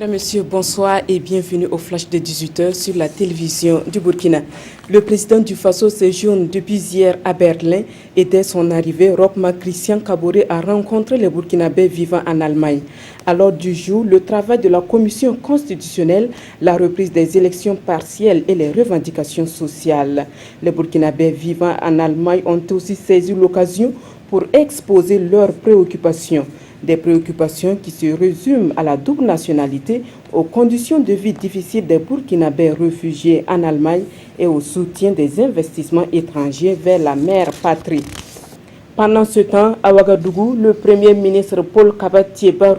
Mesdames, Messieurs, bonsoir et bienvenue au flash de 18h sur la télévision du Burkina. Le président du Faso séjourne depuis hier à Berlin et dès son arrivée, Rochma Christian Kaboré a rencontré les Burkinabés vivant en Allemagne. À l'ordre du jour, le travail de la commission constitutionnelle, la reprise des élections partielles et les revendications sociales. Les Burkinabés vivant en Allemagne ont aussi saisi l'occasion pour exposer leurs préoccupations. Des préoccupations qui se résument à la double nationalité, aux conditions de vie difficiles des Burkinabés réfugiés en Allemagne et au soutien des investissements étrangers vers la mère patrie. Pendant ce temps, à Ouagadougou, le Premier ministre Paul Kaba-Thiéba a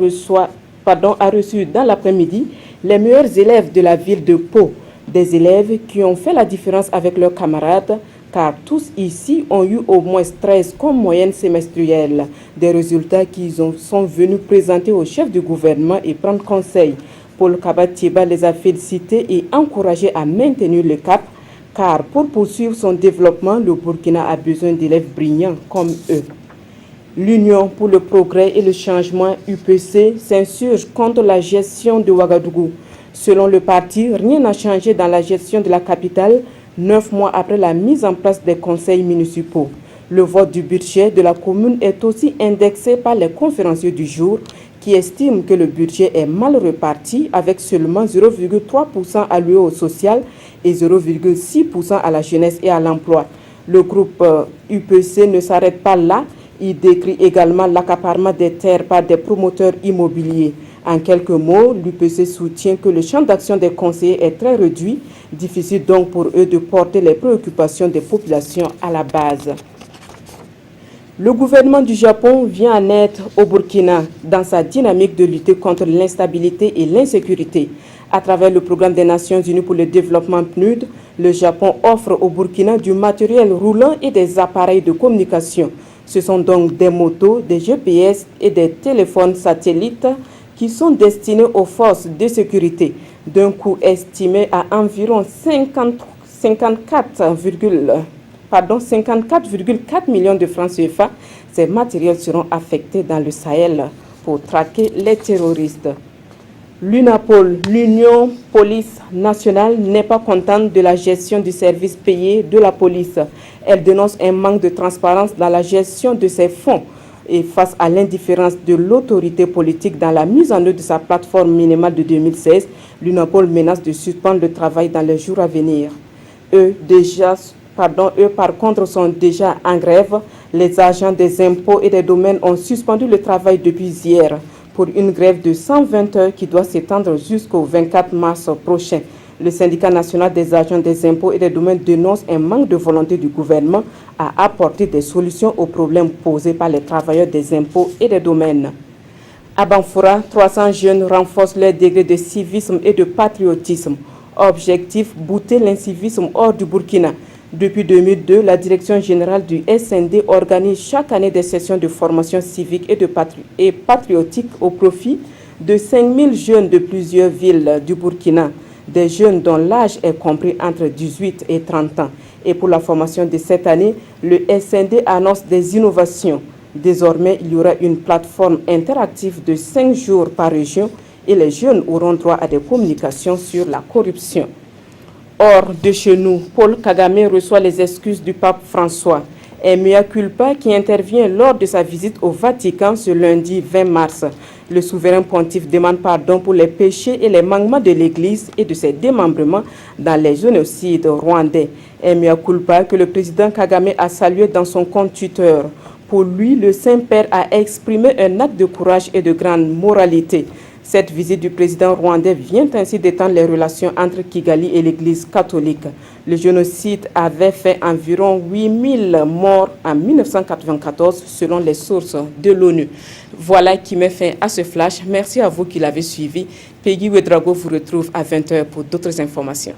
reçu dans l'après-midi les meilleurs élèves de la ville de Pau, des élèves qui ont fait la différence avec leurs camarades, car tous ici ont eu au moins 13 comme moyenne semestrielle, des résultats qu'ils sont venus présenter au chef du gouvernement et prendre conseil. Paul Kaba-Thiéba les a félicités et encouragés à maintenir le cap, car pour poursuivre son développement, le Burkina a besoin d'élèves brillants comme eux. L'Union pour le progrès et le changement UPC s'insurge contre la gestion de Ouagadougou. Selon le parti, rien n'a changé dans la gestion de la capitale 9 mois après la mise en place des conseils municipaux. Le vote du budget de la commune est aussi indexé par les conférenciers du jour qui estiment que le budget est mal reparti avec seulement 0,3% alloué au social et 0,6% à la jeunesse et à l'emploi. Le groupe UPC ne s'arrête pas là. Il décrit également l'accaparement des terres par des promoteurs immobiliers. En quelques mots, l'UPC soutient que le champ d'action des conseillers est très réduit, difficile donc pour eux de porter les préoccupations des populations à la base. Le gouvernement du Japon vient en aide au Burkina dans sa dynamique de lutter contre l'instabilité et l'insécurité. À travers le programme des Nations Unies pour le développement PNUD, le Japon offre au Burkina du matériel roulant et des appareils de communication. Ce sont donc des motos, des GPS et des téléphones satellites qui sont destinés aux forces de sécurité, d'un coût estimé à environ 54,4 millions de francs CFA. Ces matériels seront affectés dans le Sahel pour traquer les terroristes. L'UNAPOL, l'Union Police Nationale, n'est pas contente de la gestion du service payé de la police. Elle dénonce un manque de transparence dans la gestion de ces fonds. Et face à l'indifférence de l'autorité politique dans la mise en œuvre de sa plateforme minimale de 2016, l'UNAPOL menace de suspendre le travail dans les jours à venir. Eux, par contre, sont déjà en grève. Les agents des impôts et des domaines ont suspendu le travail depuis hier pour une grève de 120 heures qui doit s'étendre jusqu'au 24 mars prochain. Le syndicat national des agents des impôts et des domaines dénonce un manque de volonté du gouvernement à apporter des solutions aux problèmes posés par les travailleurs des impôts et des domaines. À Banfoura, 300 jeunes renforcent leur degré de civisme et de patriotisme. Objectif, bouter l'incivisme hors du Burkina. Depuis 2002, la Direction générale du SND organise chaque année des sessions de formation civique et patriotique au profit de 5000 jeunes de plusieurs villes du Burkina. Des jeunes dont l'âge est compris entre 18 et 30 ans. Et pour la formation de cette année, le SND annonce des innovations. Désormais, il y aura une plateforme interactive de 5 jours par région et les jeunes auront droit à des communications sur la corruption. Hors de chez nous, Paul Kagame reçoit les excuses du pape François. Un mea culpa qui intervient lors de sa visite au Vatican ce lundi 20 mars. Le souverain pontife demande pardon pour les péchés et les manquements de l'Église et de ses démembrements dans les génocides rwandais. Un mea culpa que le président Kagame a salué dans son compte Twitter. Pour lui, le Saint-Père a exprimé un acte de courage et de grande moralité. Cette visite du président rwandais vient ainsi d'étendre les relations entre Kigali et l'Église catholique. Le génocide avait fait environ 8000 morts en 1994 selon les sources de l'ONU. Voilà qui met fin à ce flash. Merci à vous qui l'avez suivi. Peggy Ouedraogo vous retrouve à 20h pour d'autres informations.